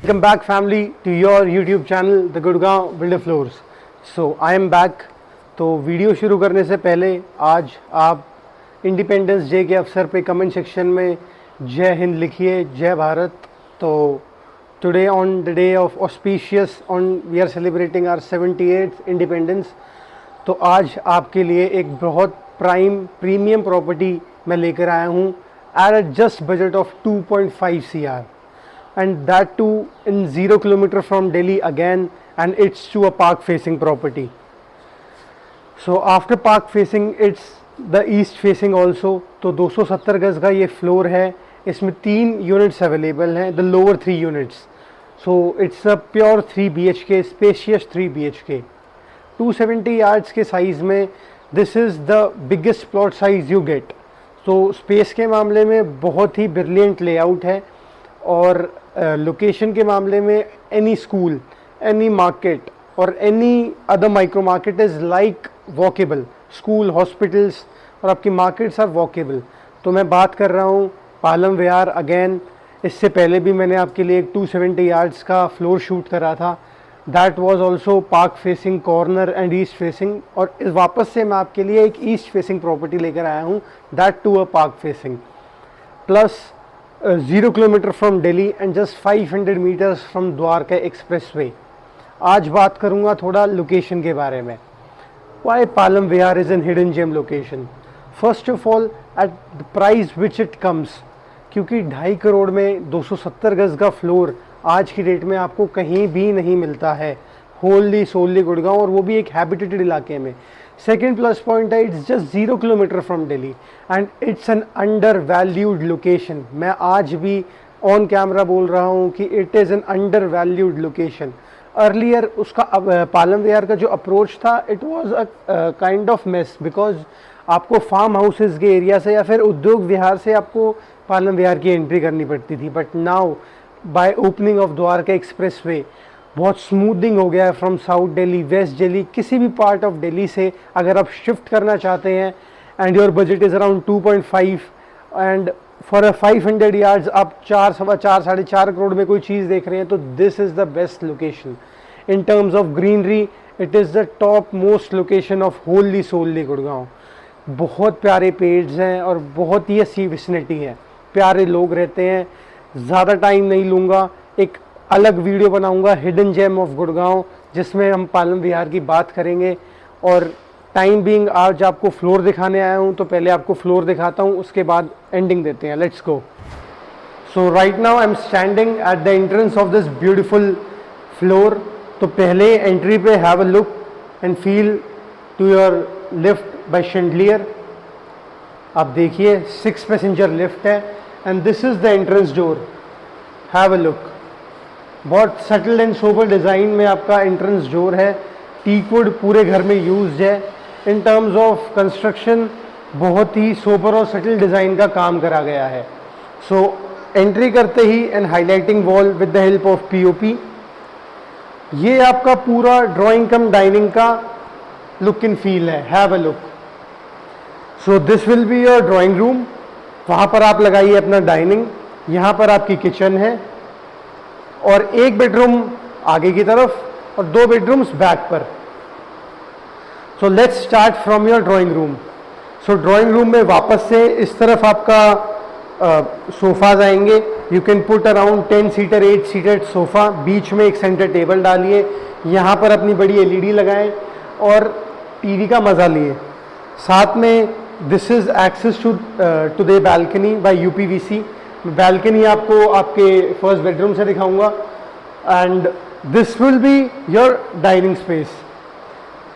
Welcome back family to your YouTube channel The Gurgaon Builder Floors. So I am back. तो video शुरू करने से पहले आज आप इंडिपेंडेंस डे के अवसर पे कमेंट सेक्शन में जय हिंद लिखिए, जय भारत. तो today on the day of auspicious on we are celebrating our 78th independence. तो आज आपके लिए एक बहुत प्रीमियम प्रॉपर्टी मैं लेकर आया हूँ at a just budget of 2.5 CR. And that too in 0 kilometer from Delhi again, and it's to a park facing property. So after park facing it's the east facing also. तो 270 गज का ये floor है, इसमें 3 units available हैं, the lower 3 units. So it's a pure 3 BHK spacious 3 BHK 270 yards के size में. this is the biggest plot size you get. तो स्पेस के मामले में बहुत ही ब्रिलियंट लेआउट है और लोकेशन के मामले में एनी स्कूल, एनी मार्केट और any other micro market is like walkable. School, hospitals और आपकी मार्केट्स आर वॉकेबल. तो मैं बात कर रहा हूँ पालम विहार. अगेन इससे पहले भी मैंने आपके लिए एक 270 यार्ड्स का फ्लोर शूट करा था. That was also park facing, corner and east facing. और इस वापस से मैं आपके लिए एक ईस्ट फेसिंग प्रॉपर्टी लेकर आया हूँ, that to a park facing. Plus 0 kilometre from Delhi and just 500 metres from Dwarka expressway. आज बात करूंगा थोड़ा लोकेशन के बारे में. Why Palam Vihar is an hidden gem location. First of all at the price which it comes, क्योंकि 2.5 करोड़ में 270 गज का फ्लोर आज की डेट में आपको कहीं भी नहीं मिलता है, होली सोली गुड़गांव, और वो भी एक हैबिटेटेड इलाके में. सेकेंड प्लस पॉइंट है, it's just 0 kilometre from Delhi and it's an under valued location. मैं आज भी ऑन कैमरा बोल रहा हूँ कि it is an under valued location. Earlier उसका पालम विहार का जो अप्रोच था, it was a kind of mess, because आपको फार्म हाउसेज के एरिया से या फिर उद्योग विहार से आपको पालम विहार की एंट्री करनी पड़ती थी. But now by opening of Dwarka express way बहुत स्मूथिंग हो गया है. From south Delhi, west Delhi, किसी भी पार्ट ऑफ दिल्ली से अगर आप शिफ्ट करना चाहते हैं and your budget is around 2.5 and for a 500 yards आप 4, 4.25, 4.5 करोड़ में कोई चीज़ देख रहे हैं, तो this is the best location. In terms of greenery it is the top most location of wholly solely Gurgaon. बहुत प्यारे पेड्स हैं और बहुत ही अच्छी विसिनिटी है, प्यारे लोग रहते हैं. ज़्यादा टाइम नहीं लूँगा, एक अलग वीडियो बनाऊंगा हिडन जेम ऑफ गुड़गांव जिसमें हम पालम विहार की बात करेंगे. और टाइम बीइंग आज आपको फ्लोर दिखाने आया हूं, तो पहले आपको फ्लोर दिखाता हूं, उसके बाद एंडिंग देते हैं. Let's go. So right now I am standing at the entrance of this beautiful floor. तो पहले एंट्री पे have a look and feel to your lift by chandelier. आप देखिए 6 पैसेंजर लिफ्ट है and this is the entrance door. Have a look. बहुत subtle and sober design में आपका entrance door है. टीकवुड पूरे घर में यूज्ड है. इन टर्म्स ऑफ कंस्ट्रक्शन बहुत ही सोबर और सटल डिज़ाइन का काम करा गया है. सो एंट्री करते ही and highlighting wall with the help of POP. ये आपका पूरा ड्राइंग कम डाइनिंग का लुक एंड फील है. Have a look. So this will be your drawing room. वहाँ पर आप लगाइए अपना डाइनिंग. यहाँ पर आपकी किचन है और एक बेडरूम आगे की तरफ और 2 बेडरूम्स बैक पर. So let's start from your drawing room. So drawing room में वापस से इस तरफ आपका सोफाज आएंगे. You can put around 10 seater 8 seater sofa. बीच में एक सेंटर टेबल डालिए. यहाँ पर अपनी बड़ी LED लगाएं और TV का मज़ा लिए. साथ में this is access to the balcony by UPVC. Balcony आपको आपके फर्स्ट बेडरूम से दिखाऊंगा and this will be your dining space.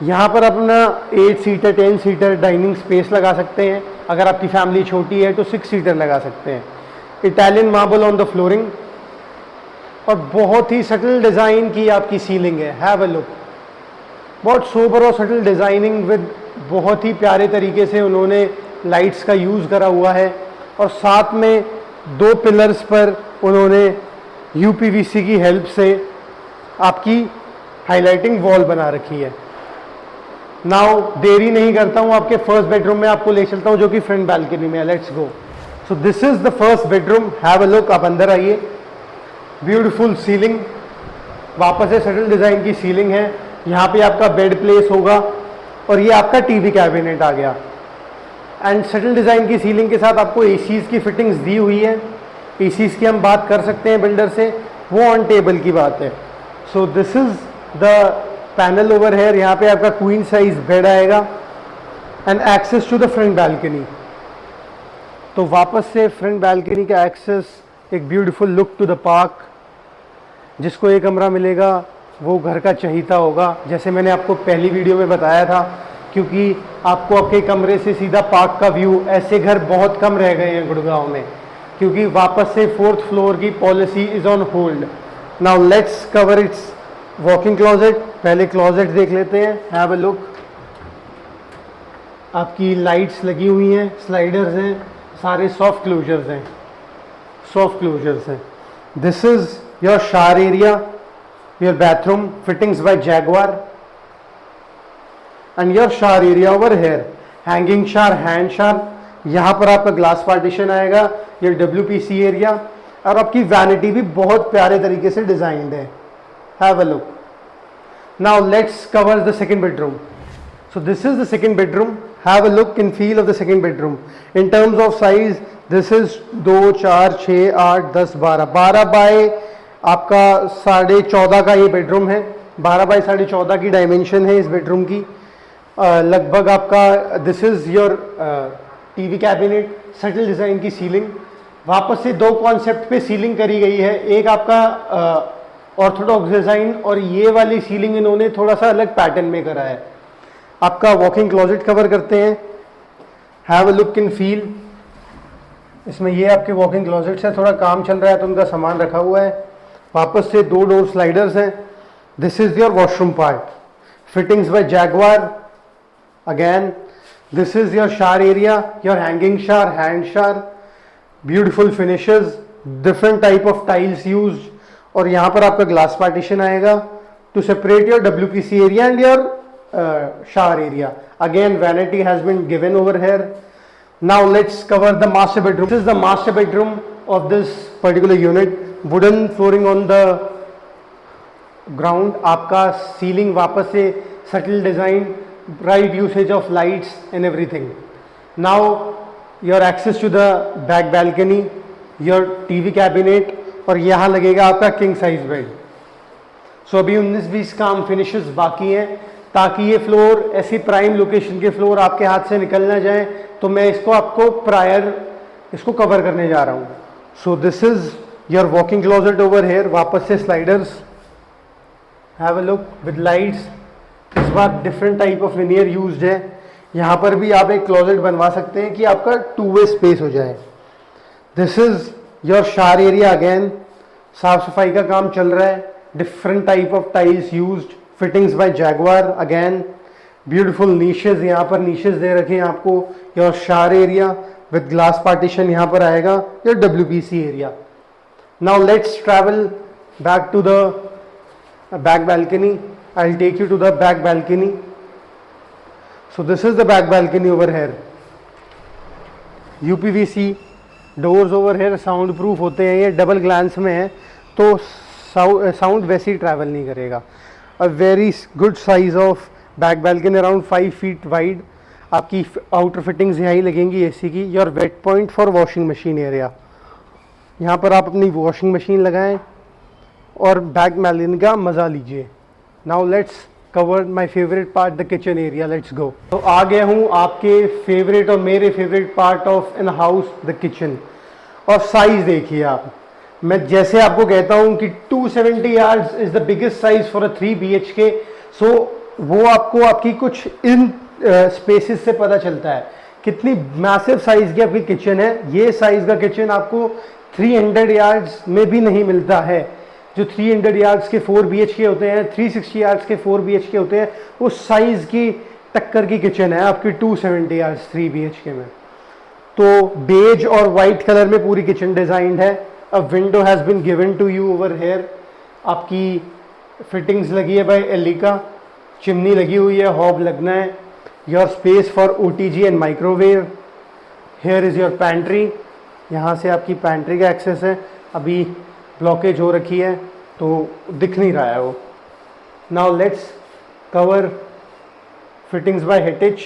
यहाँ पर अपना 8 सीटर 10 सीटर डाइनिंग स्पेस लगा सकते हैं. अगर आपकी फैमिली छोटी है तो 6 सीटर लगा सकते हैं. Italian marble on the flooring और बहुत ही सटल डिज़ाइन की आपकी सीलिंग है. Have a look. बहुत सोबर और सटल डिज़ाइनिंग विद बहुत ही प्यारे तरीके से उन्होंने लाइट्स का यूज़ करा हुआ है. और साथ में 2 पिलर्स पर उन्होंने UPVC की हेल्प से आपकी हाईलाइटिंग वॉल बना रखी है. नाउ देरी नहीं करता हूँ, आपके फर्स्ट बेडरूम में आपको ले चलता हूँ जो कि फ्रंट बालकनी में है. Let's go. So this is the first bedroom. Have a look. आप अंदर आइए. ब्यूटीफुल सीलिंग, वापस से सटल डिज़ाइन की सीलिंग है। यहाँ पे आपका बेड प्लेस होगा और ये आपका टीवी कैबिनेट आ गया। एंड सटल डिज़ाइन की सीलिंग के साथ आपको एसीज़ की फिटिंग्स दी हुई है। एसीज़ की हम बात कर सकते हैं बिल्डर से, वो ऑन टेबल की बात है। So this is the panel over here. यहाँ पे आपका क्वीन साइज बेड आएगा and access to the front balcony. तो वापस से फ्रंट बैल्कनी का एक्सेस, एक beautiful look to the park. जिसको ये कमरा मिलेगा वो घर का चहीता होगा, जैसे मैंने आपको पहली वीडियो में बताया था, क्योंकि आपको आपके कमरे से सीधा पार्क का व्यू, ऐसे घर बहुत कम रह गए हैं गुड़गांव में, क्योंकि वापस से 4th फ्लोर की policy is on hold. Now let's cover its walking closet. पहले क्लोजेट देख लेते हैं, हैव अ लुक। आपकी लाइट्स लगी हुई हैं, स्लाइडर्स हैं, सारे सॉफ्ट क्लोजर्स हैं, सॉफ्ट क्लोजर्स हैं। This is your shower area, your bathroom, fittings by Jaguar and your shower area over here, hanging shower, hand shower. यहाँ पर आपका ग्लास पार्टीशन आएगा, ये WPC एरिया, और आपकी वैनिटी भी बहुत प्यारे तरीके से डिजाइंड है। Have a look. Now let's cover the second bedroom. So this is the second bedroom. Have a look and feel of the second bedroom. In terms of size, this is 2, 4, 6, 8, 10, 12 bye आपका 14.5 का ये bedroom है। 12 bye 14.5 की dimension है इस bedroom की। लगभग आपका this is your TV cabinet, subtle design की सीलिंग। वापस से दो कॉन्सेप्ट पे सीलिंग करी गई है, एक आपका ऑर्थोडॉक्स डिज़ाइन, और ये वाली सीलिंग इन्होंने थोड़ा सा अलग पैटर्न में करा है। आपका वॉकिंग क्लोजेट कवर करते हैं, have a look and feel. इसमें ये आपके वॉकिंग क्लोजेट्स हैं, थोड़ा काम चल रहा है तो उनका सामान रखा हुआ है। वापस से 2 डोर स्लाइडर्स हैं। This is your washroom part, fittings by Jaguar again. This is your shower area, your hanging shower, hand shower, beautiful finishes, different type of tiles used, और यहाँ पर आपका ग्लास पार्टीशन आएगा to separate your WPC area and your shower area. Again, vanity has been given over here. Now let's cover the master bedroom. This is the master bedroom of this particular unit. Wooden flooring on the ground. आपका ceiling वापस से subtle design, bright usage of lights and everything. Now your access to the back balcony, your TV cabinet, और यहाँ लगेगा आपका king size bed. So अभी 19-20 काम finishes बाकी हैं, ताकि ये फ्लोर ऐसी प्राइम लोकेशन के फ्लोर आपके हाथ से निकल ना जाए, तो मैं इसको आपको इसको कवर करने जा रहा हूँ। So this is your walking closet over here. वापस से sliders, have a look with lights. इस बार different type of linear used है। यहाँ पर भी आप एक क्लोजेट बनवा सकते हैं कि आपका 2 वे स्पेस हो जाए। This is your shower area again, साफ सफाई का काम चल रहा है, different type of tiles used, fittings by Jaguar again, beautiful niches, यहाँ पर नीशेज दे रखे हैं आपको। Your shower area with glass partition यहाँ पर आएगा, your WPC area. Now let's travel back to the back balcony. I will take you to the back balcony. So this is the back balcony over here. UPVC doors over here, soundproof होते हैं, ये double glance में है तो sound वैसे ही travel नहीं करेगा। A very good size of back balcony, around 5 feet wide. आपकी आउटर फिटिंग्स यहीं लगेंगी AC की। Your weight point for washing machine area, यहाँ पर आप अपनी वॉशिंग मशीन लगाएं और बैक बैल्कनी का मज़ा लीजिए। Now let's cover my favourite part, the kitchen area. Let's go. तो आ गया हूँ आपके फेवरेट और मेरे favourite part of in house, the kitchen. और साइज देखिए आप, मैं जैसे आपको कहता हूं कि 270 yards is the biggest size for a 3 BHK। सो वो आपको आपकी कुछ इन स्पेसेस से पता चलता है कितनी मैसिव साइज की आपकी किचन है। ये साइज का किचन आपको 300 यार्ड्स में भी नहीं मिलता है। जो 300 यार्ड्स के 4 BHK होते हैं, 360 यार्ड्स के 4 BHK होते हैं, उस साइज की टक्कर की किचन है आपकी 270 यार्ड्स 3 BHK में। तो बेज और वाइट कलर में पूरी किचन डिजाइंड है। A window has been given to you over here. आपकी फिटिंग्स लगी है बाय एलिका, चिमनी लगी हुई है, हॉब लगना है। Your space for OTG and microwave. Here is your pantry, यहाँ से आपकी पैंट्री का एक्सेस है। अभी ब्लॉकेज हो रखी है तो दिख नहीं रहा है वो। Now let's cover fittings by Hettich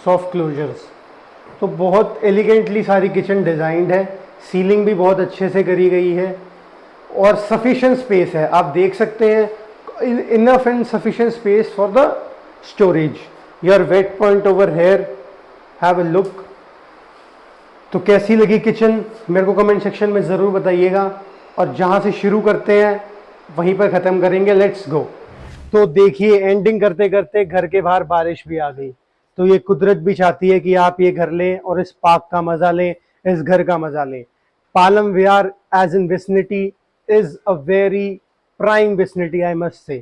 soft closers. तो बहुत एलिगेंटली सारी किचन डिज़ाइंड है, सीलिंग भी बहुत अच्छे से करी गई है और सफिशिएंट स्पेस है। आप देख सकते हैं enough and sufficient space for the storage. Your weight point over here, have a look. तो कैसी लगी किचन मेरे को कमेंट सेक्शन में ज़रूर बताइएगा, और जहाँ से शुरू करते हैं वहीं पर ख़त्म करेंगे। Let's go. तो देखिए एंडिंग करते करते घर के बाहर बारिश भी आ गई। तो ये कुदरत भी चाहती है कि आप ये घर लें और इस पार्क का मजा लें, इस घर का मजा लें। Palam Vihar as in vicinity is a very prime vicinity, I must से।